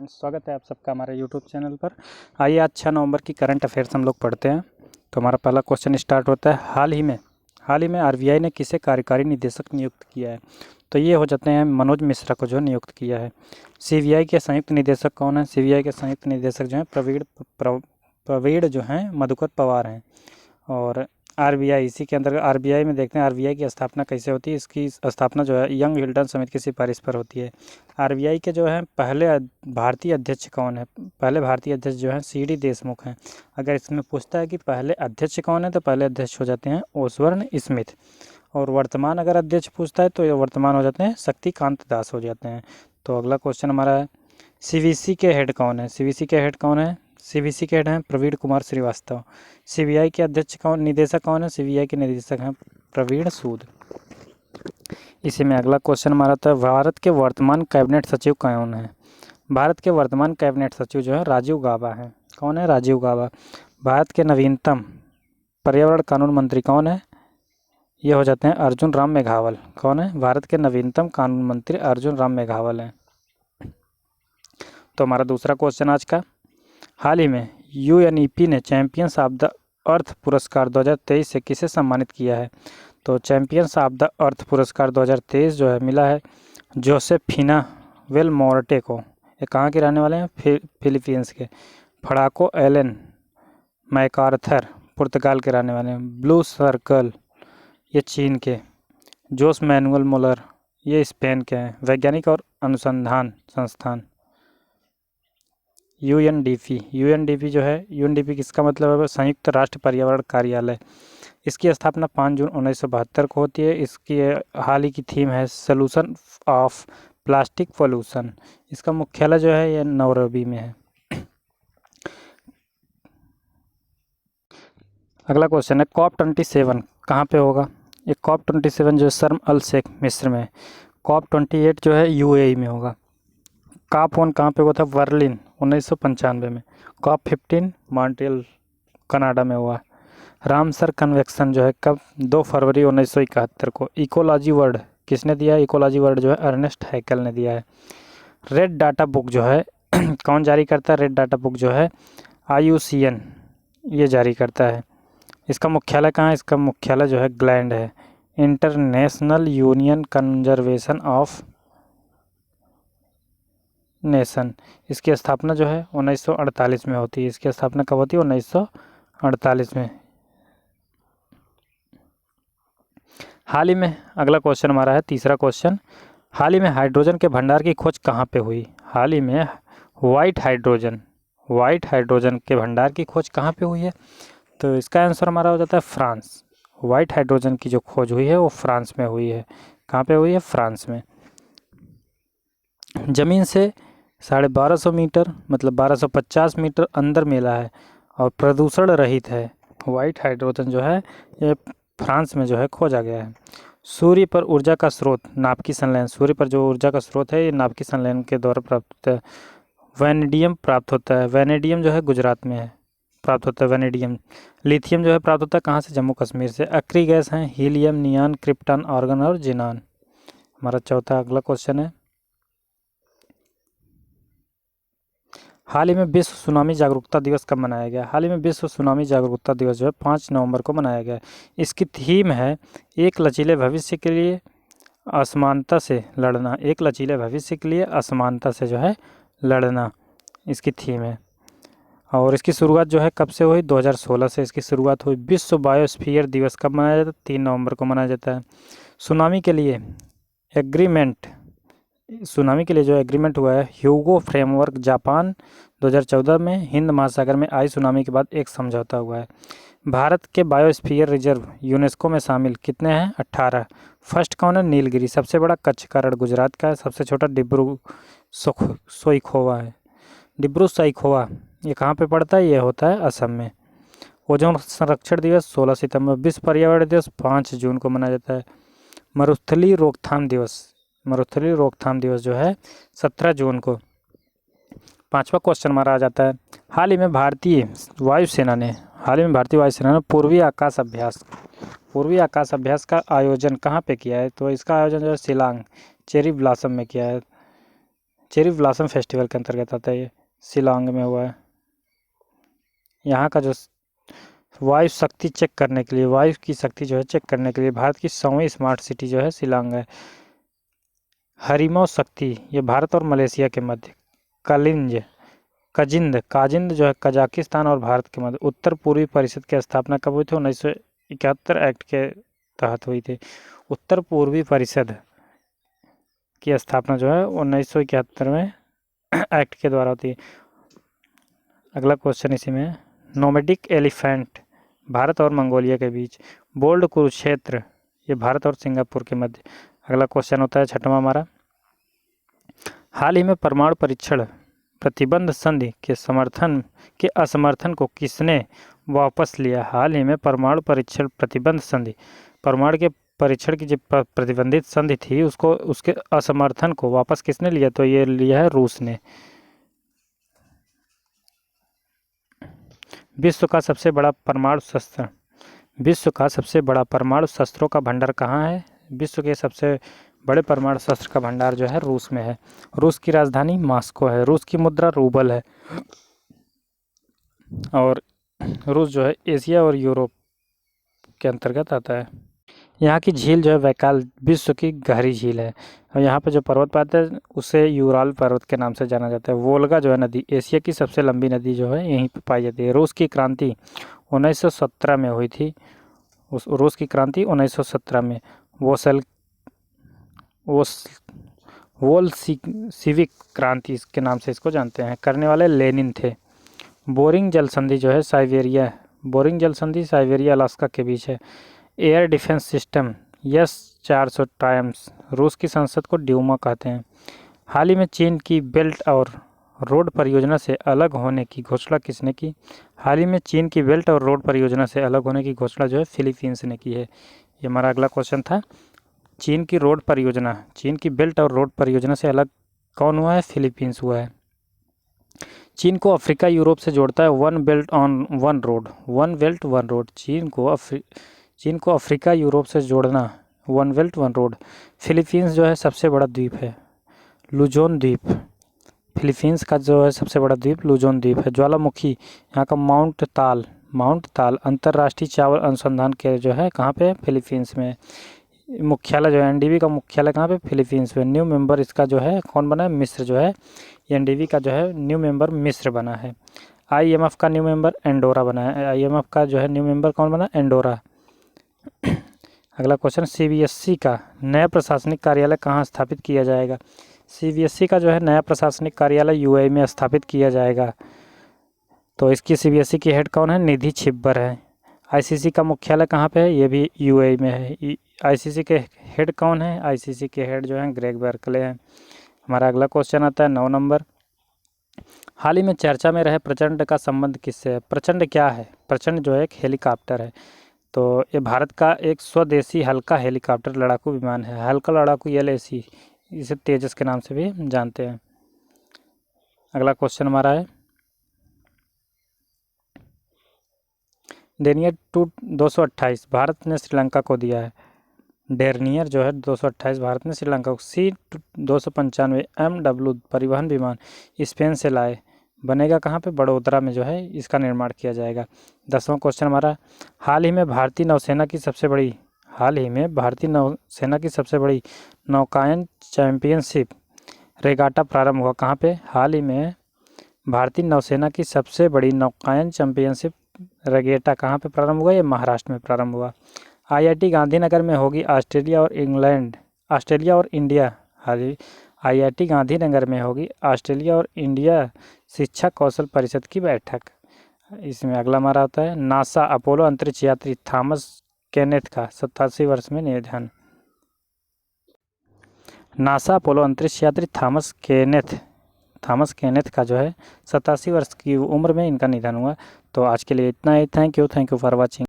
Friends, स्वागत है आप सबका हमारे यूट्यूब चैनल पर। आइए आज 6 नवंबर की करंट अफेयर्स हम लोग पढ़ते हैं। तो हमारा पहला क्वेश्चन स्टार्ट होता है, हाल ही में आरबीआई ने किसे कार्यकारी निदेशक नियुक्त किया है? तो ये हो जाते हैं मनोज मिश्रा को जो नियुक्त किया है। सीबीआई के संयुक्त निदेशक कौन है? सीबीआई के संयुक्त निदेशक जो हैं प्रवीण जो हैं मधुकर पवार हैं। और आरबीआई, इसी के अंतर्गत आरबीआई में देखते हैं आरबीआई की स्थापना कैसे होती है। इसकी स्थापना जो है यंग हिल्टन समिति की सिफारिश पर होती है। आरबीआई के जो है पहले भारतीय अध्यक्ष कौन है? पहले भारतीय अध्यक्ष जो है सीडी देशमुख हैं। अगर इसमें पूछता है कि पहले अध्यक्ष कौन है, तो पहले अध्यक्ष हो जाते हैं ओसवर्ण स्मिथ। और वर्तमान अगर अध्यक्ष पूछता है तो ये वर्तमान हो जाते हैं शक्तिकांत दास हो जाते हैं। तो अगला क्वेश्चन हमारा है, सीवीसी के हेड कौन है? सीवीसी के हेड कौन है? सीवीसी के हेड हैं प्रवीण कुमार श्रीवास्तव। सीबीआई के अध्यक्ष कौन, निदेशक कौन है? सीबीआई के निदेशक हैं प्रवीण सूद। इसी में अगला क्वेश्चन हमारा था, भारत के वर्तमान कैबिनेट सचिव कौन है? भारत के वर्तमान कैबिनेट सचिव जो है राजीव गाबा हैं। कौन है? राजीव गाबा। भारत के नवीनतम पर्यावरण कानून मंत्री कौन है? ये हो जाते हैं अर्जुन राम मेघवाल। कौन है? भारत के नवीनतम कानून मंत्री अर्जुन राम मेघवाल हैं। तो हमारा दूसरा क्वेश्चन आज का, हाल ही में यूएनईपी ने चैंपियंस ऑफ द अर्थ पुरस्कार 2023 से किसे सम्मानित किया है? तो चैंपियंस ऑफ द अर्थ पुरस्कार 2023 जो है मिला है जोसेफिना वेल मोर्टे को। ये कहाँ के रहने वाले हैं? फिलीपींस के। फड़ाको एलन मैकार्थर पुर्तगाल के रहने वाले हैं। ब्लू सर्कल ये चीन के। जोस मैनुअल मुलर ये स्पेन के हैं। वैज्ञानिक और अनुसंधान संस्थान यूएनडीपी जो है, यूएनडीपी किसका मतलब है? संयुक्त राष्ट्र पर्यावरण कार्यालय। इसकी स्थापना 5 जून 1972 को होती है। इसकी हाल ही की थीम है सॉल्यूशन ऑफ प्लास्टिक पोल्यूशन। इसका मुख्यालय जो है ये नैरोबी में है। अगला क्वेश्चन है, COP27 कहाँ पे होगा? ये COP27 जो है शर्म अल शेख मिस्र में। COP28 जो है यूएई में होगा। COP1 कहाँ पे हुआ था? बर्लिन 1995 में। COP15 मॉन्ट्रियल कनाडा में हुआ। रामसर कन्वेक्शन जो है कब? 2 फरवरी 1971 को। इकोलॉजी वर्ड किसने दिया है? इकोलॉजी वर्ड जो है अर्नेस्ट हैकेल ने दिया है। रेड डाटा बुक जो है कौन जारी करता है? रेड डाटा बुक जो है IUCN ये जारी करता है। इसका मुख्यालय कहाँ है? इसका मुख्यालय जो है ग्लैंड है। International union conservation of nation. इसकी स्थापना जो है 1948 में होती है। इसकी स्थापना कब होती है? 1948 में। हाल ही में, अगला क्वेश्चन हमारा है तीसरा क्वेश्चन, हाल ही में हाइड्रोजन के भंडार की खोज कहाँ पे हुई? हाल ही में व्हाइट हाइड्रोजन के भंडार की खोज कहाँ पे हुई है? तो इसका आंसर हमारा हो जाता है फ्रांस। व्हाइट हाइड्रोजन की जो खोज हुई है वो फ्रांस में हुई है। कहाँ पे हुई है? फ्रांस में। ज़मीन से 1250 मीटर मतलब 1250 मीटर अंदर मिला है और प्रदूषण रहित है। व्हाइट हाइड्रोजन जो है ये फ्रांस में जो है खोजा गया है। सूर्य पर ऊर्जा का स्रोत नाभिकीय संलयन। सूर्य पर जो ऊर्जा का स्रोत है ये नाभिकीय संलयन के द्वारा प्राप्त होता है। वैनेडियम प्राप्त होता है। वैनेडियम जो है गुजरात में है, प्राप्त होता है वैनेडियम। लिथियम जो है प्राप्त होता है कहाँ से? जम्मू कश्मीर से। अक्री गैस हैं हीलियम, नियान, क्रिप्टॉन, आर्गन और जिनान। हमारा चौथा अगला क्वेश्चन है, हाल ही में विश्व सुनामी जागरूकता दिवस कब मनाया गया? हाल ही में विश्व सुनामी जागरूकता दिवस जो है 5 नवंबर को मनाया गया। इसकी थीम है एक लचीले भविष्य के लिए असमानता से लड़ना। एक लचीले भविष्य के लिए असमानता से जो है लड़ना इसकी थीम है। और इसकी शुरुआत जो है कब से हुई? 2016 से इसकी शुरुआत हुई। विश्व बायोस्फीयर दिवस कब मनाया जाता है? 3 नवंबर को मनाया जाता है। सुनामी के लिए जो एग्रीमेंट हुआ है ह्यूगो फ्रेमवर्क जापान 2014 में हिंद महासागर में आई सुनामी के बाद एक समझौता हुआ है। भारत के बायोस्फीयर रिजर्व यूनेस्को में शामिल कितने हैं? 18। फर्स्ट कौन है? नीलगिरी। सबसे बड़ा कच्छ कारण गुजरात का है। सबसे छोटा डिब्रू सोईखोवा है। डिब्रू सोईखोवा ये कहाँ पे पड़ता है? ये होता है असम में। ओजोन संरक्षण दिवस 16 सितंबर। विश्व पर्यावरण दिवस 5 जून को मनाया जाता है। मरुस्थलीय रोकथाम दिवस जो है 17 जून को। 5वां क्वेश्चन हमारा आ जाता है, हाल ही में भारतीय वायुसेना ने पूर्वी आकाश अभ्यास का आयोजन कहाँ पे किया है? तो इसका आयोजन जो है शिलांग चेरी ब्लॉसम में किया है। चेरी ब्लॉसम फेस्टिवल के अंतर्गत आता है ये, शिलांग में हुआ है। यहाँ का जो वायु शक्ति चेक करने के लिए, वायु की शक्ति जो है चेक करने के लिए भारत की 100वीं स्मार्ट सिटी जो है शिलांग है। हरिमो शक्ति, ये भारत और मलेशिया के मध्य। काजिंद जो है कजाकिस्तान और भारत के मध्य। उत्तर पूर्वी परिषद की स्थापना कब हुई थी? 1971 एक्ट के तहत हुई थी। उत्तर पूर्वी परिषद की स्थापना जो है 1971 में एक्ट के द्वारा होती है। अगला क्वेश्चन इसी में, नोमैडिक एलिफेंट भारत और मंगोलिया के बीच। बोल्ड कुरुक्षेत्र, ये भारत और सिंगापुर के मध्य। अगला क्वेश्चन होता है 6वां हमारा, हाल ही में परमाणु परीक्षण प्रतिबंध संधि के असमर्थन को किसने वापस लिया? हाल ही में परमाणु परीक्षण प्रतिबंध संधि, परमाणु के परीक्षण की जो प्रतिबंधित संधि थी उसके असमर्थन को वापस किसने लिया? तो ये लिया है रूस ने। विश्व का सबसे बड़ा परमाणु शस्त्रों का भंडार कहाँ है? विश्व के सबसे बड़े परमाणु शस्त्र का भंडार जो है रूस में है। रूस की राजधानी मॉस्को है। रूस की मुद्रा रूबल है। और रूस जो है एशिया और यूरोप के अंतर्गत आता है। यहाँ की झील जो है वैकाल विश्व की गहरी झील है। और यहाँ पे जो पर्वत पाते हैं उसे यूराल पर्वत के नाम से जाना जाता है। वोल्गा जो है नदी एशिया की सबसे लंबी नदी जो है यहीं पे पाई जाती है। रूस की क्रांति 1917 में हुई थी। रूस की क्रांति 1917 में वोल्सिविक क्रांति के नाम से इसको जानते हैं। करने वाले लेनिन थे। बोरिंग जल संधि जो है साइबेरिया अलास्का के बीच है। Air defence system S-400 times, रूस की संसद को ड्यूमा कहते हैं। हाल ही में चीन की बेल्ट और रोड परियोजना से अलग होने की घोषणा किसने की? हाल ही में चीन की बेल्ट और रोड परियोजना से अलग होने की घोषणा जो है फिलीपींस ने की है। ये हमारा अगला क्वेश्चन था। चीन की बेल्ट और रोड परियोजना से अलग कौन हुआ है? फिलीपींस हुआ है। चीन को अफ्रीका यूरोप से जोड़ता है वन बेल्ट वन रोड। चीन को अफ्रीका यूरोप से जोड़ना one belt one road. Philippines जो है सबसे बड़ा द्वीप है लुजोन द्वीप। फिलीपींस का जो है सबसे बड़ा द्वीप लुजोन द्वीप है। ज्वालामुखी यहाँ का माउंट ताल अंतर्राष्ट्रीय चावल अनुसंधान के जो है कहाँ पे? फिलीपींस में। मुख्यालय जो है NDB का मुख्यालय कहाँ पे? फिलीपींस में। न्यू मेंबर इसका जो है कौन बना है? मिस्र जो है NDB का जो है न्यू मेंबर मिस्र बना है। IMF का न्यू मेंबर एंडोरा बना है। IMF का जो है न्यू मेंबर कौन बना? एंडोरा। अगला क्वेश्चन, CBSE का नया प्रशासनिक कार्यालय कहाँ स्थापित किया जाएगा? CBSE का जो है नया प्रशासनिक कार्यालय UAE में स्थापित किया जाएगा। तो इसकी CBSE की हेड कौन है? निधि छिब्बर है। ICC का मुख्यालय कहाँ पे है? ये भी UAE में है। ICC के हेड कौन है? ICC के हेड जो है ग्रेग बर्कले हैं। हमारा अगला क्वेश्चन आता है 9 नंबर, हाल ही में चर्चा में रहे प्रचंड का संबंध किससे है? प्रचंड क्या है? प्रचंड जो है एक हेलीकॉप्टर है। तो ये भारत का एक स्वदेशी हल्का हेलीकॉप्टर लड़ाकू विमान है। हल्का लड़ाकू LAC, इसे तेजस के नाम से भी जानते हैं। अगला क्वेश्चन हमारा है डेनियर 228 भारत ने श्रीलंका को दिया है। डेनियर जो है 228 भारत ने श्रीलंका को। C-295 MW परिवहन विमान स्पेन से लाए, बनेगा कहाँ पे? बड़ोदरा में जो है इसका निर्माण किया जाएगा। 10वां क्वेश्चन हमारा, हाल ही में भारतीय नौसेना की सबसे बड़ी नौकायन चैंपियनशिप रेगाटा प्रारंभ हुआ कहाँ पे? हाल ही में भारतीय नौसेना की सबसे बड़ी नौकायन चैंपियनशिप रेगाटा कहाँ पे प्रारंभ हुआ? ये महाराष्ट्र में प्रारंभ हुआ। IIT गांधीनगर में होगी ऑस्ट्रेलिया और इंडिया IIT गांधीनगर में होगी ऑस्ट्रेलिया और इंडिया शिक्षा कौशल परिषद की बैठक। इसमें अगला हमारा आता है नासा अपोलो अंतरिक्ष यात्री थॉमस केनेथ का 87 वर्ष में निधन। नासा अपोलो अंतरिक्ष यात्री थॉमस केनेथ का जो है 87 वर्ष की उम्र में इनका निधन हुआ। तो आज के लिए इतना ही। Thank you for watching.